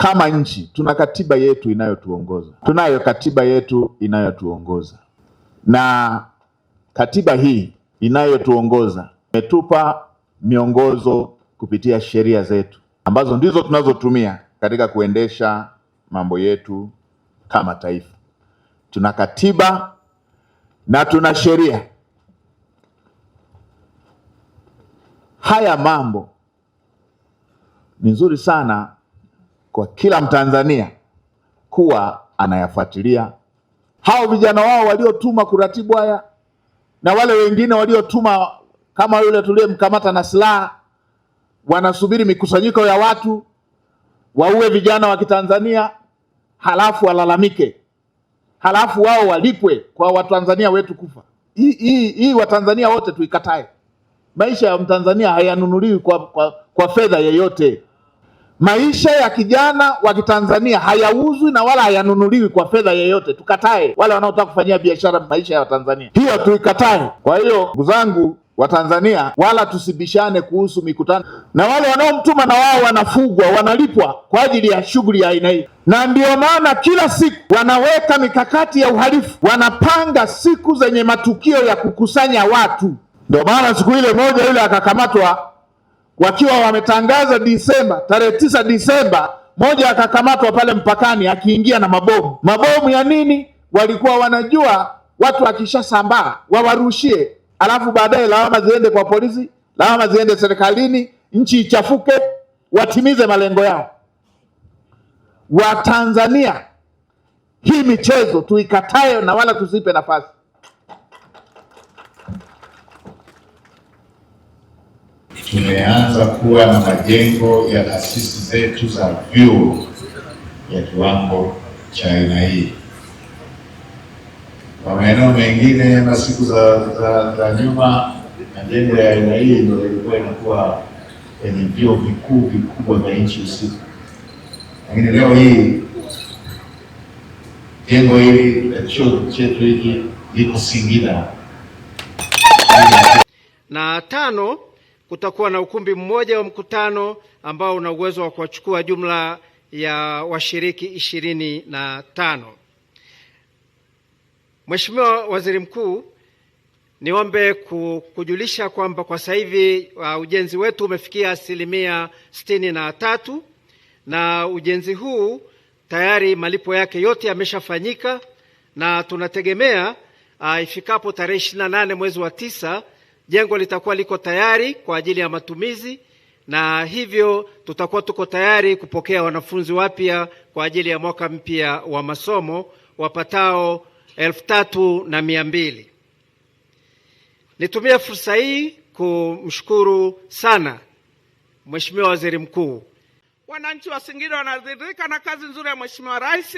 kama nchi tuna katiba yetu inayotuongoza. Tunayo katiba yetu inayotuongoza, na katiba hii inayotuongoza imetupa miongozo kupitia sheria zetu ambazo ndizo tunazotumia katika kuendesha mambo yetu kama taifa. Tuna katiba na tuna sheria. Haya mambo ni nzuri sana kwa kila Mtanzania kuwa anayafuatilia. Hao vijana wao waliotuma kuratibu haya na wale wengine waliotuma kama yule tuliyemkamata na silaha, wanasubiri mikusanyiko ya watu waue vijana wa Kitanzania, halafu walalamike, halafu wao walipwe kwa Watanzania wetu kufa. Hii Watanzania wote tuikatae. Maisha ya Mtanzania hayanunuliwi kwa fedha yoyote. Maisha ya kijana wa Kitanzania hayauzwi na wala hayanunuliwi kwa fedha yoyote. Tukatae wale wanaotaka kufanyia biashara maisha ya Watanzania, hiyo tuikatae. Kwa hiyo ndugu zangu wa Tanzania, wala tusibishane kuhusu mikutano, na wale wanaomtuma na wao wanafugwa, wanalipwa kwa ajili ya shughuli ya aina hii, na ndio maana kila siku wanaweka mikakati ya uhalifu, wanapanga siku zenye matukio ya kukusanya watu. Ndio maana siku ile moja yule akakamatwa wakiwa wametangaza Disemba, tarehe 9 Disemba, moja akakamatwa pale mpakani akiingia na mabomu. Mabomu ya nini? Walikuwa wanajua watu akishasambaa wawarushie, alafu baadaye lawama ziende kwa polisi, lawama ziende serikalini, nchi ichafuke, watimize malengo yao. Watanzania, hii michezo tuikatae na wala tusipe nafasi. Tumeanza kuwa na majengo ya taasisi zetu za vyuo ya kiwango cha aina hii. Kwa maeneo mengine na siku za nyuma, majengo ya aina hii ndio ilikuwa inakuwa kwenye vyuo vikuu vikubwa vya nchi husika, lakini leo hii jengo hili la chuo chetu hiki liko Singida. Na 5, kutakuwa na ukumbi mmoja wa mkutano ambao una uwezo wa kuwachukua jumla ya washiriki 25. Mheshimiwa Waziri Mkuu, niombe kujulisha kwamba kwa sasa hivi ujenzi wetu umefikia 63%, na ujenzi huu tayari malipo yake yote yameshafanyika, na tunategemea ifikapo tarehe 28 mwezi wa 9 jengo litakuwa liko tayari kwa ajili ya matumizi, na hivyo tutakuwa tuko tayari kupokea wanafunzi wapya kwa ajili ya mwaka mpya wa masomo wapatao 3200. Nitumie fursa hii kumshukuru sana Mheshimiwa Waziri Mkuu. Wananchi wa Singida wanaridhika na kazi nzuri ya Mheshimiwa Rais.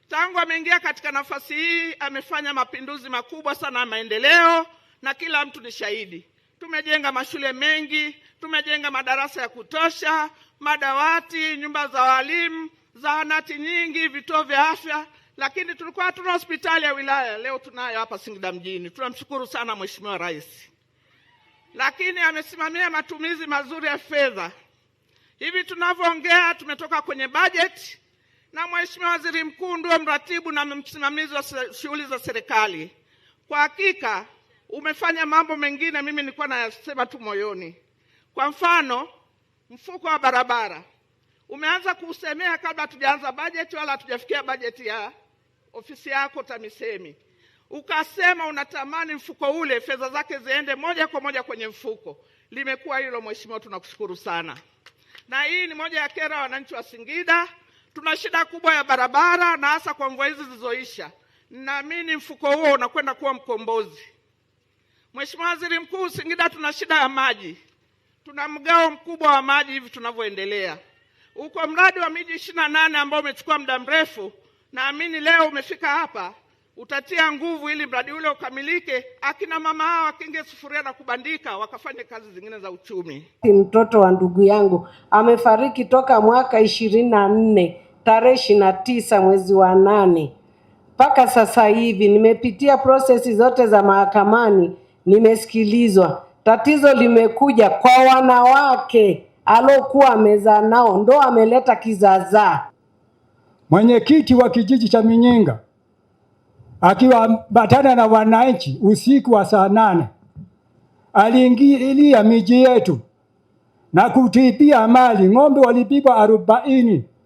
Tangu ameingia katika nafasi hii amefanya mapinduzi makubwa sana ya maendeleo, na kila mtu ni shahidi. Tumejenga mashule mengi, tumejenga madarasa ya kutosha, madawati, nyumba za walimu, zahanati nyingi, vituo vya afya, lakini tulikuwa hatuna hospitali ya wilaya. Leo tunayo hapa Singida mjini. Tunamshukuru sana Mheshimiwa Rais. Lakini amesimamia matumizi mazuri ya fedha. Hivi tunavyoongea tumetoka kwenye budget, na Mheshimiwa Waziri Mkuu ndio mratibu na msimamizi wa shughuli za serikali. Kwa hakika umefanya mambo mengine mimi nilikuwa nayasema tu moyoni. Kwa mfano, mfuko wa barabara umeanza kuusemea kabla hatujaanza budget wala hatujafikia budget ya ofisi yako TAMISEMI. Ukasema unatamani mfuko ule fedha zake ziende moja kwa moja kwenye mfuko. Limekuwa hilo Mheshimiwa, tunakushukuru sana. Na hii ni moja ya kera wananchi wa Singida. Tuna shida kubwa ya barabara, na hasa kwa mvua hizi zilizoisha. Naamini mfuko huo unakwenda kuwa mkombozi. Mheshimiwa Waziri Mkuu, Singida tuna shida ya maji. Tuna mgao mkubwa wa maji hivi tunavyoendelea. Uko mradi wa miji 28 ambao umechukua muda mrefu. Naamini leo umefika hapa, utatia nguvu ili mradi ule ukamilike, akina mama hawa wakinge sufuria na kubandika wakafanye kazi zingine za uchumi. Mtoto wa ndugu yangu amefariki toka mwaka 24 tarehe 29 mwezi wa 8 mpaka sasa hivi. Nimepitia prosesi zote za mahakamani, nimesikilizwa. Tatizo limekuja kwa wanawake alokuwa amezaa nao, ndo ameleta kizaazaa. mwenyekiti wa kijiji cha Minyinga akiwaambatana na wananchi usiku wa saa 8 aliingilia miji yetu na kutibia mali. Ng'ombe walipigwa 40